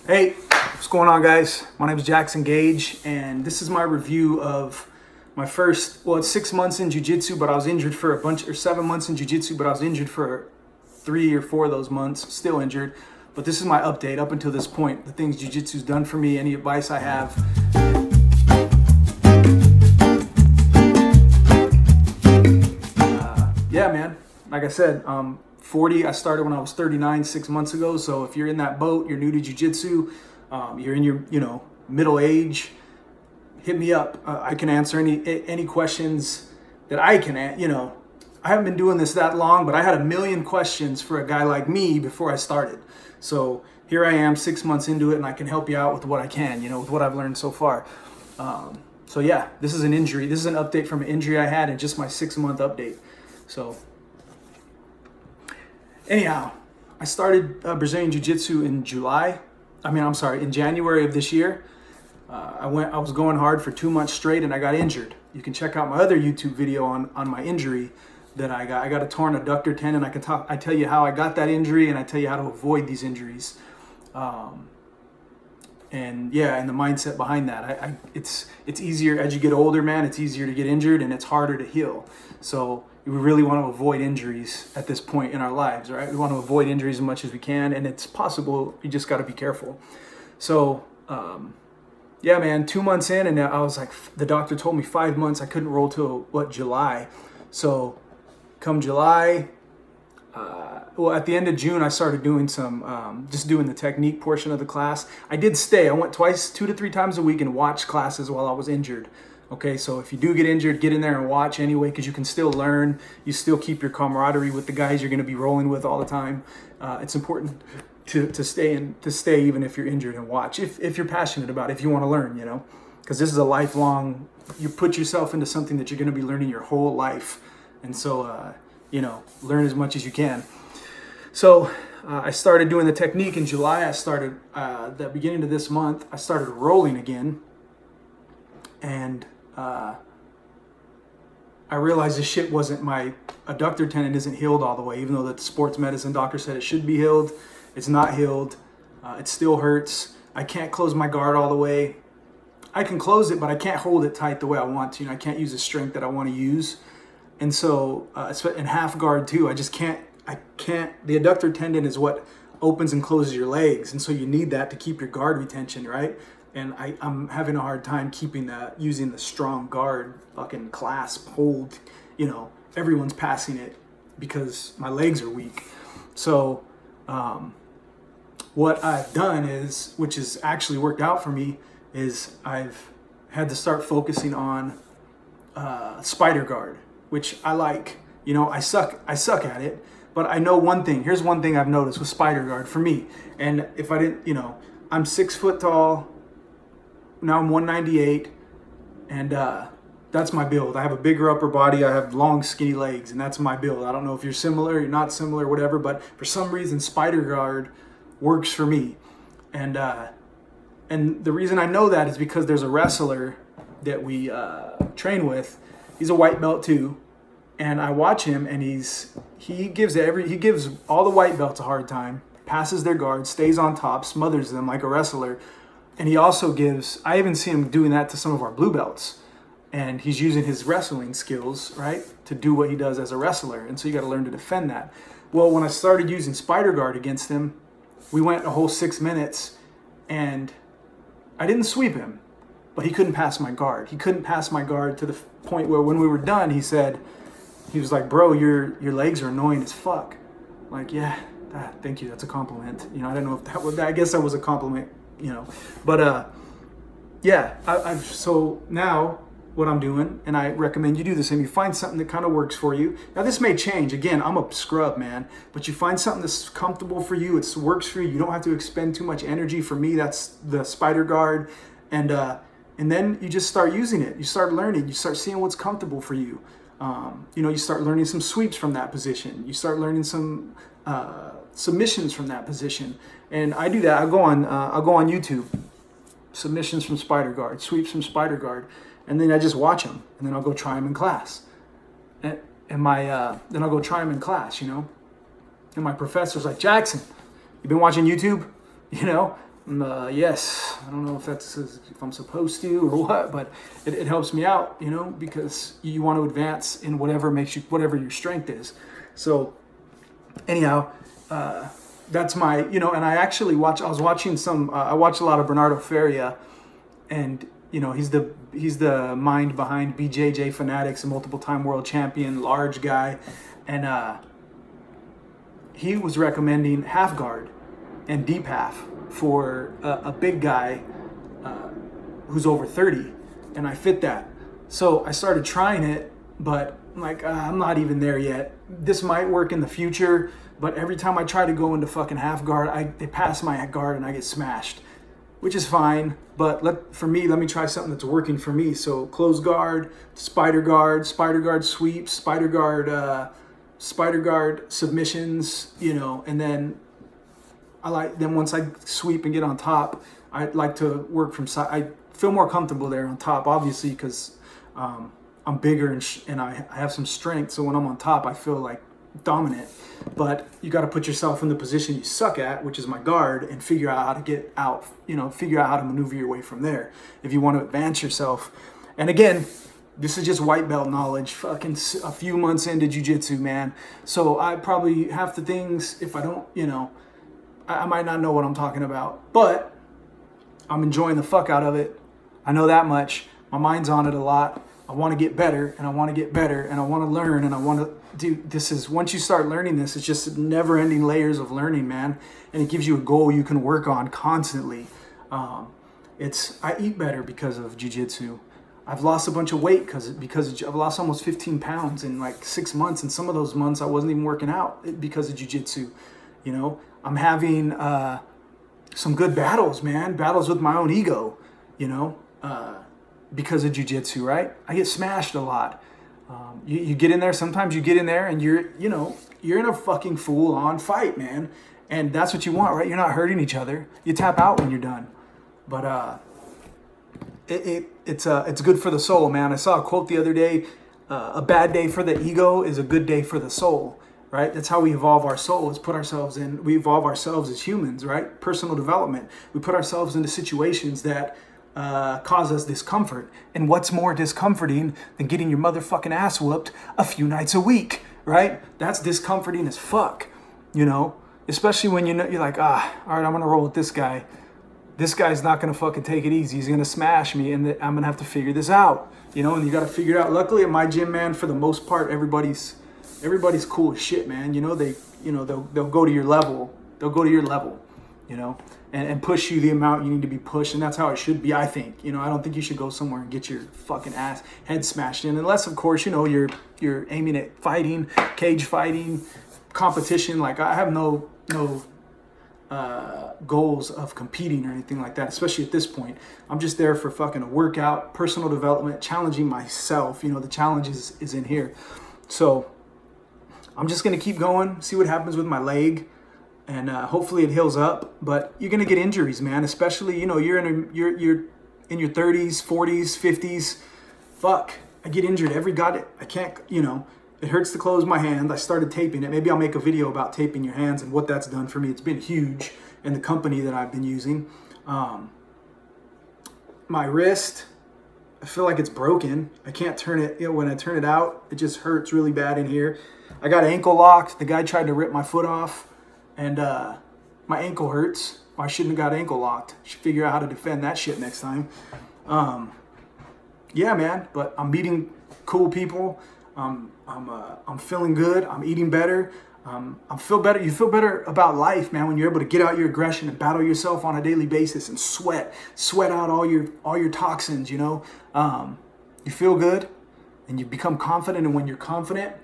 Hey, what's going on, guys? My name is Jackson Gage, and this is my review of my first, well, it's 6 months in jiu-jitsu, but I was injured for a bunch, or 7 months in jiu-jitsu, but I was injured for 3 or 4 of those months, still injured. But this is my update up until this point, the things jiu-jitsu's done for me, any advice I have. Yeah, man, like I said, 40, I started when I was 39 6 months ago. So if you're in that boat, you're new to jiu-jitsu, you're in your, middle age, hit me up. I can answer any questions that I can, I haven't been doing this that long, but I had a million questions for a guy like me before I started. So here I am 6 months into it, and I can help you out with what I can, with what I've learned so far. So yeah, this is an injury. This is an update from an injury I had in just my 6-month update. So anyhow, I started Brazilian Jiu-Jitsu in in January of this year. I was going hard for 2 months straight, and I got injured. You can check out my other YouTube video on my injury that I got. I got a torn adductor tendon. I tell you how I got that injury, and I tell you how to avoid these injuries. And the mindset behind that. It's easier as you get older, man. It's easier to get injured, and it's harder to heal. So we really want to avoid injuries at this point in our lives, right? We want to avoid injuries as much as we can, and it's possible. You just got to be careful. So, man, 2 months in, and I was like, the doctor told me 5 months. I couldn't roll till July. So, come July, at the end of June, I started doing some, just doing the technique portion of the class. I did stay. I went 2 to 3 times a week and watched classes while I was injured. Okay, so if you do get injured, get in there and watch anyway, because you can still learn. You still keep your camaraderie with the guys you're going to be rolling with all the time. It's important to stay even if you're injured, and watch if you're passionate about it, if you want to learn, because this is a lifelong. You put yourself into something that you're going to be learning your whole life, and so learn as much as you can. So I started doing the technique in July. I started the beginning of this month. I started rolling again, and I realized this shit wasn't, my adductor tendon isn't healed all the way, even though the sports medicine doctor said it should be healed. It's not healed. It still hurts. I can't close my guard all the way. I can close it, but I can't hold it tight the way I want to. I can't use the strength that I want to use. And so, in half guard too, I can't, the adductor tendon is what opens and closes your legs. And so you need that to keep your guard retention, right? And I'm having a hard time keeping that, using the strong guard, fucking clasp, hold, everyone's passing it because my legs are weak. So what I've done is, which has actually worked out for me, is I've had to start focusing on spider guard, which I like. I suck at it, but I know one thing. Here's one thing I've noticed with spider guard for me. And if I didn't, I'm 6 foot tall. Now I'm 198, and that's my build. I have a bigger upper body. I have long, skinny legs, and that's my build. I don't know if you're similar, you're not similar, whatever, but for some reason, spider guard works for me. And the reason I know that is because there's a wrestler that we train with. He's a white belt too, and I watch him, and he gives all the white belts a hard time, passes their guard, stays on top, smothers them like a wrestler. And he also I even see him doing that to some of our blue belts. And he's using his wrestling skills, right, to do what he does as a wrestler. And so you got to learn to defend that. Well, when I started using spider guard against him, we went a whole 6 minutes, and I didn't sweep him, but he couldn't pass my guard. He couldn't pass my guard to the point where when we were done, he was like, bro, your legs are annoying as fuck. I'm like, yeah, thank you. That's a compliment. I don't know if I guess that was a compliment. But so now what I'm doing, and I recommend you do this, and you find something that kind of works for you. Now this may change. Again, I'm a scrub, man, but you find something that's comfortable for you. It works for you. You don't have to expend too much energy. For me, that's the spider guard, and then you just start using it. You start learning. You start seeing what's comfortable for you. You start learning some sweeps from that position. You start learning some submissions from that position. And I do that. I'll go on YouTube, submissions from spider guard, sweeps from spider guard, and then I just watch them, and then I'll go try them in class. Then I'll go try them in class, And my professor's like, Jackson, you been watching YouTube? I'm Yes, I don't know if I'm supposed to or what, but it helps me out, you know, because you want to advance in whatever your strength is. So anyhow, that's my, you know, and I was watching I watch a lot of Bernardo Feria, and, you know, he's the mind behind BJJ Fanatics, a multiple time world champion, large guy. And he was recommending half guard and deep half for a big guy who's over 30, and I fit that. So I started trying it, but I'm like, I'm not even there yet. This might work in the future, but every time I try to go into fucking half guard, they pass my guard and I get smashed, which is fine. But let me try something that's working for me. So close guard, spider guard sweeps, spider guard submissions, you know, and then once I sweep and get on top, I like to work from side. I feel more comfortable there on top, obviously, because I'm bigger and I have some strength. So when I'm on top, I feel like dominant. But you got to put yourself in the position you suck at, which is my guard, and figure out how to get out, you know, figure out how to maneuver your way from there if you want to advance yourself. And again, this is just white belt knowledge, fucking a few months into jiu-jitsu, man. So I probably, half the things, if I don't, you know, I might not know what I'm talking about, but I'm enjoying the fuck out of it. I know that much. My mind's on it a lot. I want to get better, and I want to get better, and I want to learn, and I want to do. Once you start learning this, it's just never-ending layers of learning, man. And it gives you a goal you can work on constantly. I eat better because of jiu-jitsu. I've lost a bunch of weight because I've lost almost 15 pounds in like 6 months, and some of those months I wasn't even working out because of jiu-jitsu. You know, I'm having some good battles, man. Battles with my own ego, you know, because of jiu-jitsu, right? I get smashed a lot. You get in there, sometimes you get in there and you're in a fucking full-on fight, man. And that's what you want, right? You're not hurting each other. You tap out when you're done. But it's good for the soul, man. I saw a quote the other day, a bad day for the ego is a good day for the soul. Right? That's how we evolve our soul, we evolve ourselves as humans, right? Personal development. We put ourselves into situations that cause us discomfort. And what's more discomforting than getting your motherfucking ass whooped a few nights a week, right? That's discomforting as fuck, you know? Especially when you're like, all right, I'm gonna roll with this guy. This guy's not gonna fucking take it easy. He's gonna smash me, and I'm gonna have to figure this out, you know? And you gotta figure it out. Luckily at my gym, man, for the most part, everybody's cool as shit, man. You know, they'll go to your level. They'll go to your level, you know, and push you the amount you need to be pushed. And that's how it should be, I think. You know, I don't think you should go somewhere and get your fucking head smashed in. Unless, of course, you know, you're aiming at fighting, cage fighting, competition. Like, I have no goals of competing or anything like that, especially at this point. I'm just there for fucking a workout, personal development, challenging myself. You know, the challenge is in here. So I'm just going to keep going, see what happens with my leg, and hopefully it heals up. But you're going to get injuries, man, especially, you know, you're in your 30s, 40s, 50s. Fuck, I get injured I can't, you know, it hurts to close my hand. I started taping it. Maybe I'll make a video about taping your hands and what that's done for me. It's been huge in the company that I've been using. My wrist, I feel like it's broken. I can't turn it, you know, when I turn it out, it just hurts really bad in here. I got ankle locked. The guy tried to rip my foot off, and my ankle hurts. I shouldn't have got ankle locked. Should figure out how to defend that shit next time. Yeah, man. But I'm meeting cool people. I'm feeling good. I'm eating better. I feel better. You feel better about life, man, when you're able to get out your aggression and battle yourself on a daily basis and sweat out all your toxins. You know, you feel good, and you become confident. And when you're confident,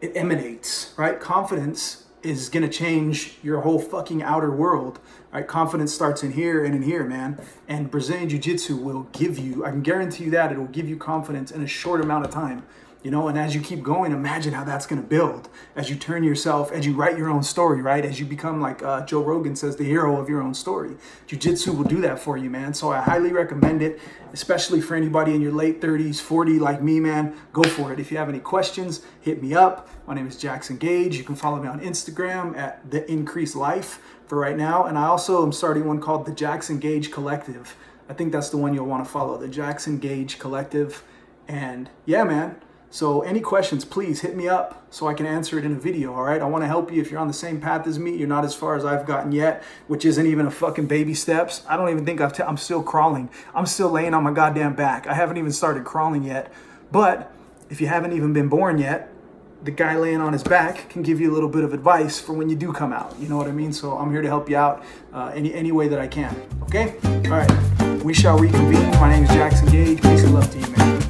it emanates, right? Confidence is going to change your whole fucking outer world, right? Confidence starts in here and in here, man. And Brazilian Jiu-Jitsu will give you, I can guarantee you that, it will give you confidence in a short amount of time. you know, and as you keep going, imagine how that's going to build as you turn yourself, as you write your own story, right? As you become, like Joe Rogan says, the hero of your own story. Jiu-jitsu will do that for you, man. So I highly recommend it, especially for anybody in your late 30s, 40 like me, man. Go for it. If you have any questions, hit me up. My name is Jackson Gage. You can follow me on Instagram at The Increased Life for right now. And I also am starting one called the Jackson Gage Collective. I think that's the one you'll want to follow, the Jackson Gage Collective. And yeah, man. So any questions, please hit me up so I can answer it in a video, all right? I want to help you if you're on the same path as me. You're not as far as I've gotten yet, which isn't even a fucking baby steps. I don't even think I'm still crawling. I'm still laying on my goddamn back. I haven't even started crawling yet. But if you haven't even been born yet, the guy laying on his back can give you a little bit of advice for when you do come out. You know what I mean? So I'm here to help you out any way that I can, okay? All right, we shall reconvene. My name is Jackson Gage. Peace and love to you, man.